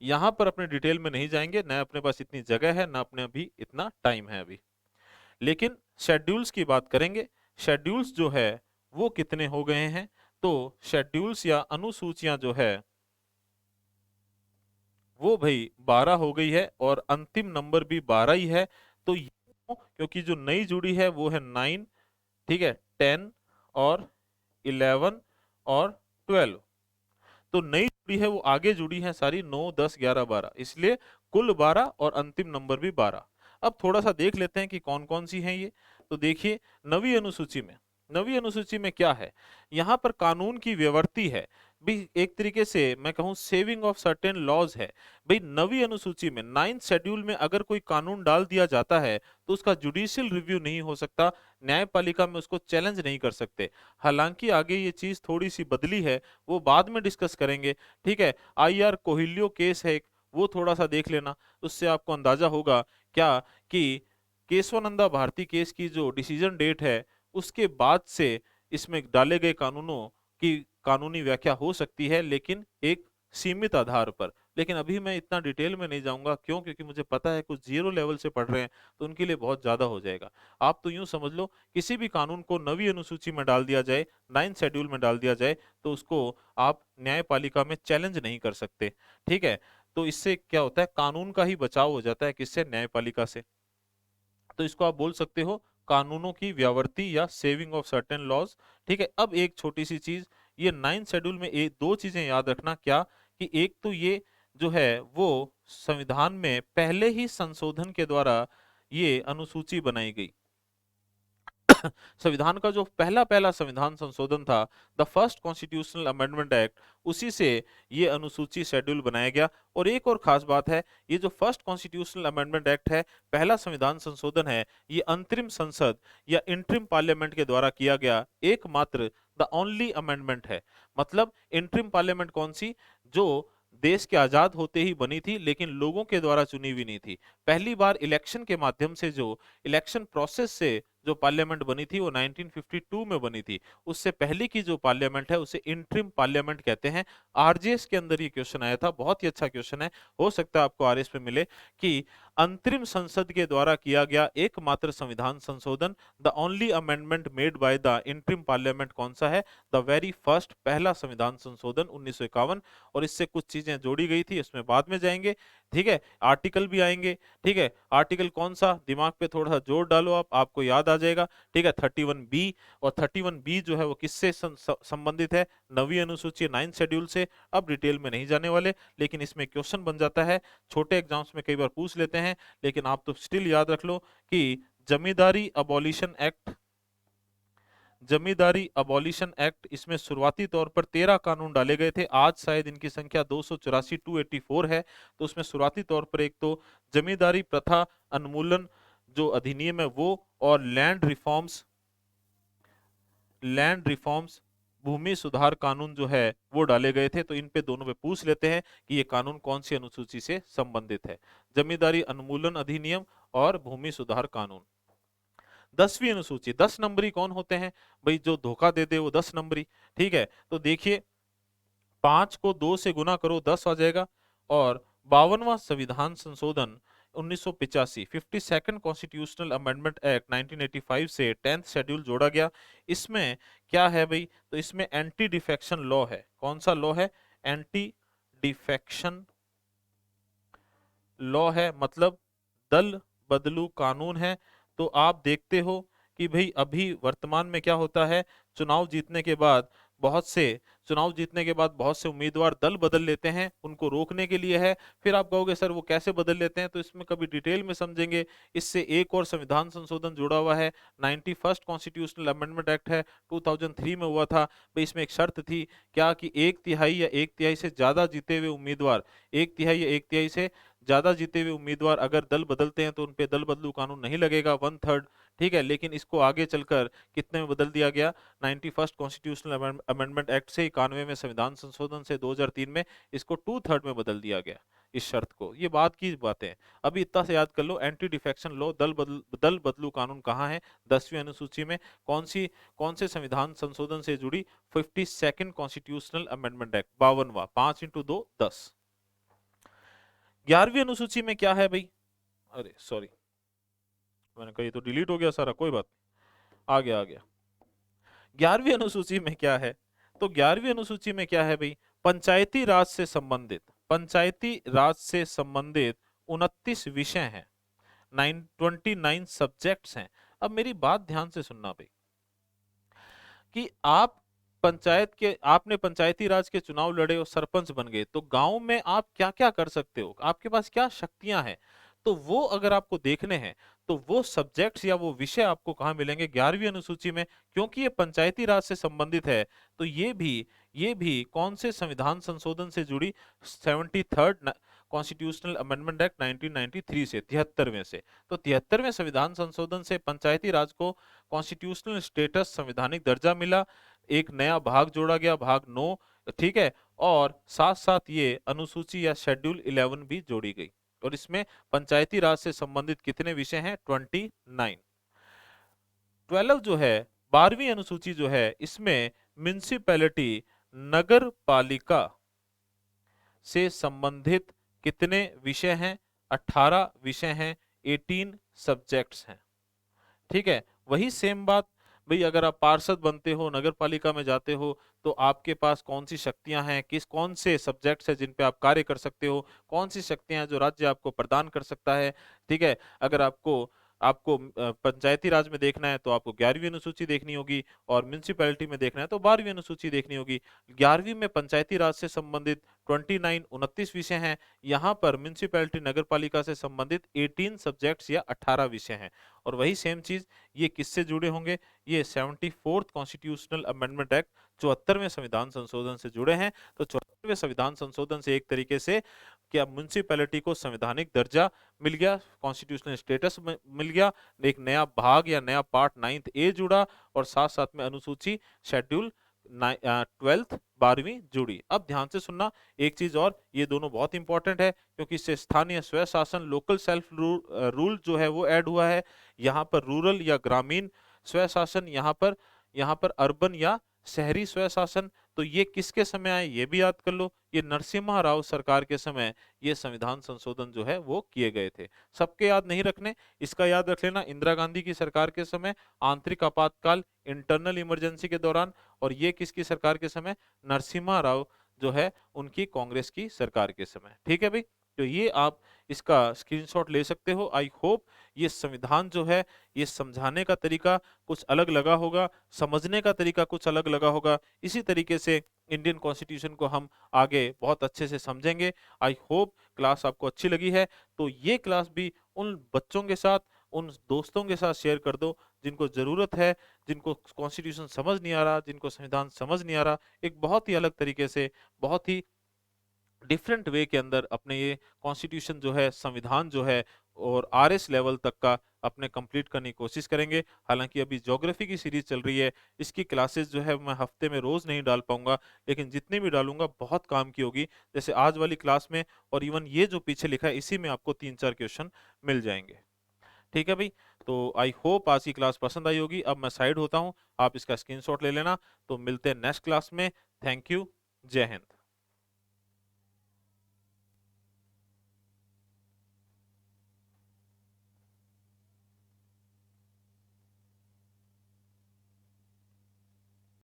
यहाँ पर अपने डिटेल में नहीं जाएंगे, न अपने पास इतनी जगह है, न अपने अभी इतना टाइम है अभी। लेकिन शेड्यूल्स की बात करेंगे। शेड्यूल्स जो है वो कितने हो गए हैं, तो शेड्यूल्स या अनुसूचियां जो है वो भाई 12 हो गई है, और अंतिम नंबर भी 12 ही है। तो ये क्यों? क्योंकि जो नई जुड़ी है वो है 9, ठीक है, 10 और 11 और 12। तो नई जुड़ी है वो आगे जुड़ी है सारी, 9 10 11 12, इसलिए कुल 12 और अंतिम नंबर भी 12। अब थोड़ा सा देख लेते हैं कि कौन कौन सी हैं ये। तो देखिए नवी अनुसूची में क्या है, यहाँ पर कानून की व्यवर्ती है भी, एक तरीके से मैं कहूँ सेविंग ऑफ सर्टेन लॉज है। भाई नवी अनुसूची में 9th शेड्यूल में अगर कोई कानून डाल दिया जाता है तो उसका जुडिशियल रिव्यू नहीं हो सकता, न्यायपालिका में उसको चैलेंज नहीं कर सकते। हालांकि आगे ये चीज थोड़ी सी बदली है, वो बाद में डिस्कस करेंगे। ठीक है, आईआर कोहिलियो केस है एक, वो थोड़ा सा देख लेना, उससे आपको अंदाजा होगा क्या कि केशवानंदा भारती केस की जो डिसीजन डेट है उसके बाद से इसमें डाले गए कानूनों की कानूनी व्याख्या हो सकती है, लेकिन एक सीमित आधार पर। लेकिन अभी मैं इतना डिटेल में नहीं जाऊंगा, क्यों, क्योंकि मुझे पता है कुछ जीरो लेवल से पढ़ रहे हैं तो उनके लिए बहुत ज्यादा हो जाएगा। आप तो यूं समझ लो, किसी भी कानून को नवी अनुसूची में डाल दिया जाए, 9th शेड्यूल में डाल दिया जाए, तो उसको आप न्यायपालिका में चैलेंज नहीं कर सकते। ठीक है, तो इससे क्या होता है, कानून का ही बचाव हो जाता है, किससे, न्यायपालिका से। तो इसको आप बोल सकते हो कानूनों की व्यावर्ती या सेविंग ऑफ सर्टेन लॉज। ठीक है, अब एक छोटी सी चीज, ये 9 शेड्यूल में एक दो चीजें याद रखना, क्या कि एक तो ये जो है वो संविधान में पहले ही संशोधन के द्वारा ये अनुसूची बनाई गई। संविधान का जो पहला पहला संविधान संशोधन था, the first constitutional amendment act, उसी से ये अनुसूची शेड्यूल बनाया गया। और एक और खास बात है, ये जो फर्स्ट कॉन्स्टिट्यूशनल अमेंडमेंट एक्ट है, पहला संविधान संशोधन है, ये अंतरिम संसद या इंटरिम पार्लियामेंट के द्वारा किया गया एकमात्र, द ओनली अमेंडमेंट है। मतलब इंटरिम पार्लियामेंट कौन सी, जो देश के आजाद होते ही बनी थी लेकिन लोगों के द्वारा चुनी हुई नहीं थी। पहली बार इलेक्शन के माध्यम से, जो इलेक्शन प्रोसेस से जो पार्लियामेंट बनी थी वो 1952 में बनी थी। उससे पहले की जो पार्लियामेंट है उसे इंटरिम पार्लियामेंट कहते हैं। आरजेएस के अंदर ये क्वेश्चन आया था, बहुत ही अच्छा क्वेश्चन है, हो सकता है आपको आरएस पे मिले, कि अंतरिम संसद के द्वारा किया गया एकमात्र संविधान संशोधन, the only amendment made by the interim parliament कौन सा है, द वेरी फर्स्ट, पहला संविधान संशोधन 1951। और इससे कुछ चीजें जोड़ी गई थी, इसमें बाद में जाएंगे। ठीक है, आर्टिकल भी आएंगे। ठीक है, आर्टिकल कौन सा, दिमाग पे थोड़ा सा जोर डालो, आपको याद आ जाएगा। ठीक है, 31 बी, और 31 बी जो है वो किससे संबंधित है, नवी अनुसूची 9 शेड्यूल से। अब डिटेल में नहीं जाने वाले, लेकिन इसमें क्वेश्चन बन जाता है, छोटे एग्जाम्स में कई बार पूछ लेते हैं, लेकिन आप तो स्टिल याद रख लो कि जमींदारी अबॉलिशन एक्ट, जमींदारी अबॉलिशन एक्ट, इसमें शुरुआती तौर पर 13 कानून डाले गए थे। आज शायद इनकी संख्या 284 284 है। तो उसमें शुरुआती तौर पर एक तो जमींदारी प्रथा उन्मूलन जो अधिनियम है वो, और लैंड रिफॉर्म्स भूमि सुधार कानून जो है वो डाले गए थे। तो इन पे दोनों पे पूछ लेते हैं कि ये कानून कौन सी अनुसूची से संबंधित है, जमींदारी उन्मूलन अधिनियम और भूमि सुधार कानून। 10वीं अनुसूची, 10 नंबरी कौन होते हैं भाई, जो धोखा दे दे वो 10 नंबरी। ठीक है, तो देखिए 5 को 2 से गुना करो 10 आ जाएगा। और 52वां संविधान संशोधन 1985, 52nd कॉन्स्टिट्यूशनल अमेंडमेंट एक्ट 1985 से 10th शेड्यूल जोड़ा गया। इसमें क्या है भाई, तो इसमें एंटी डिफेक्शन लॉ है। कौन सा लॉ है, एंटी डिफेक्शन लॉ है, मतलब दल बदलू कानून है। तो आप देखते हो कि भाई अभी वर्तमान में क्या होता है, चुनाव जीतने के बाद बहुत से चुनाव जीतने के बाद बहुत से उम्मीदवार दल बदल लेते हैं, उनको रोकने के लिए है। फिर आप कहोगे सर वो कैसे बदल लेते हैं, तो इसमें कभी डिटेल में समझेंगे। इससे एक और संविधान संशोधन जुड़ा हुआ है, 91st कॉन्स्टिट्यूशनल अमेंडमेंट एक्ट है, 2003 में हुआ था भाई। इसमें एक शर्त थी क्या, कि 1/3 या 1/3 से ज्यादा जीते हुए उम्मीदवार, 1/3 या 1/3 से ज्यादा जीते हुए उम्मीदवार अगर दल बदलते हैं तो उन पे दल बदलू कानून नहीं लगेगा, 1/3। ठीक है, लेकिन इसको आगे चलकर कितने में बदल दिया गया, 91st कॉन्स्टिट्यूशनल अमेंडमेंट एक्ट से 91 में संविधान संशोधन से 2003 में इसको 2/3 में बदल दिया गया, इस शर्त को। ये बात की बातें हैं, अभी इतना से याद कर लो। एंटी डिफेक्शन लॉ, दल बदलू कानून कहाँ है, 10वीं अनुसूची में। कौन से संविधान संशोधन से जुड़ी, 52nd कॉन्स्टिट्यूशनल अमेंडमेंट एक्ट, 52वां, 5 × 2 10। 11वीं अनुसूची में क्या है भाई, अरे सॉरी, मैंने कहा ये तो डिलीट हो गया सारा, कोई बात नहीं, आ गया। 11वीं अनुसूची में क्या है, तो 11वीं अनुसूची में क्या है भाई, पंचायती राज से संबंधित 29 विषय हैं, 29 सब्जेक्ट्स हैं। अब मेरी बात ध्यान से सुनना भाई, कि आपने पंचायती राज के चुनाव लड़े और सरपंच बन गए, तो गांव में आप क्या क्या कर सकते हो, आपके पास क्या शक्तियां हैं, तो वो अगर आपको देखने हैं तो वो सब्जेक्ट्स या वो विषय आपको कहाँ मिलेंगे, 11वीं अनुसूची में। क्योंकि ये पंचायती राज से संबंधित है, तो ये भी कौन से संविधान संशोधन से जुड़ी, 73rd कॉन्स्टिट्यूशनल अमेंडमेंट एक्ट 1993 से, 73वें से। तो 73वें संविधान संशोधन से पंचायती राज को कॉन्स्टिट्यूशनल स्टेटस, संवैधानिक दर्जा मिला, एक नया भाग जोड़ा गया, भाग 9। ठीक है, और साथ साथ ये अनुसूची या शेड्यूल 11 भी जोड़ी गई। और इसमें पंचायती राज से संबंधित कितने विषय हैं, 29। 12 जो है, 12वीं अनुसूची जो है, इसमें म्युनिसिपैलिटी, नगर पालिका से संबंधित कितने विषय हैं, 18 विषय हैं, 18 सब्जेक्ट्स हैं। ठीक है, वही सेम बात भाई, अगर आप पार्षद बनते हो, नगर पालिका में जाते हो, तो आपके पास कौन सी शक्तियां हैं, कौन से सब्जेक्ट्स हैं जिन पे आप कार्य कर सकते हो, कौन सी शक्तियां हैं जो राज्य आपको प्रदान कर सकता है। ठीक है, अगर आपको आपको पंचायती राज में देखना है तो आपको 11वीं अनुसूची देखनी होगी, और म्युनिसिपैलिटी में देखना है तो 12वीं अनुसूची देखनी होगी। 11वीं में पंचायती राज से संबंधित 29 विषय हैं, यहाँ पर म्युनिसिपैलिटी नगर पालिका से संबंधित 18 सब्जेक्ट्स या 18 विषय हैं। और वही सेम चीज ये किससे जुड़े होंगे, ये 74th कॉन्स्टिट्यूशनल अमेंडमेंट एक्ट 74वें संविधान संशोधन से जुड़े हैं। तो 74वें संविधान संशोधन से एक तरीके से क्या म्युनिसिपैलिटी को संवैधानिक दर्जा मिल गया, कॉन्स्टिट्यूशनल स्टेटस मिल गया, एक नया भाग या नया पार्ट 9th ए जुड़ा, और साथ साथ में अनुसूची शेड्यूल 12th 12वीं जुड़ी। अब ध्यान से सुनना एक चीज और, ये दोनों बहुत इंपॉर्टेंट है क्योंकि इससे स्थानीय स्वय शासन लोकल सेल्फ रूल जो है वो ऐड हुआ है। यहाँ पर रूरल या ग्रामीण स्वय शासन, यहाँ पर अर्बन या शहरी स्वय शासन। तो ये किसके समय आए ये भी याद कर लो, ये नरसिम्हा राव सरकार के समय ये संविधान संशोधन जो है वो किए गए थे। सबके याद नहीं रखने, इसका याद रख लेना इंदिरा गांधी की सरकार के समय आंतरिक आपातकाल इंटरनल इमरजेंसी के दौरान, और ये किसकी सरकार के समय, नरसिम्हा राव जो है उनकी कांग्रेस की सरकार के समय। ठीक है भाई, तो ये आप इसका स्क्रीनशॉट ले सकते हो। आई होप ये संविधान जो है ये समझाने का तरीका कुछ अलग लगा होगा, समझने का तरीका कुछ अलग लगा होगा। इसी तरीके से इंडियन कॉन्स्टिट्यूशन को हम आगे बहुत अच्छे से समझेंगे। आई होप क्लास आपको अच्छी लगी है, तो ये क्लास भी उन बच्चों के साथ, उन दोस्तों के साथ शेयर कर दो जिनको ज़रूरत है, जिनको कॉन्स्टिट्यूशन समझ नहीं आ रहा, जिनको संविधान समझ नहीं आ रहा। एक बहुत ही अलग तरीके से, बहुत ही डिफरेंट वे के अंदर अपने ये कॉन्स्टिट्यूशन जो है, संविधान जो है, और आरएस लेवल तक का अपने कंप्लीट करने की कोशिश करेंगे। हालांकि अभी ज्योग्राफी की सीरीज चल रही है, इसकी क्लासेस जो है मैं हफ्ते में रोज नहीं डाल पाऊंगा, लेकिन जितनी भी डालूंगा बहुत काम की होगी। जैसे आज वाली क्लास में और इवन ये जो पीछे लिखा है इसी में आपको 3-4 क्वेश्चन मिल जाएंगे। ठीक है भाई, तो आई होप आज की क्लास पसंद आई होगी। अब मैं साइड होता हूँ, आप इसका स्क्रीनशॉट ले लेना। तो मिलते हैं नेक्स्ट क्लास में। थैंक यू, जय हिंद।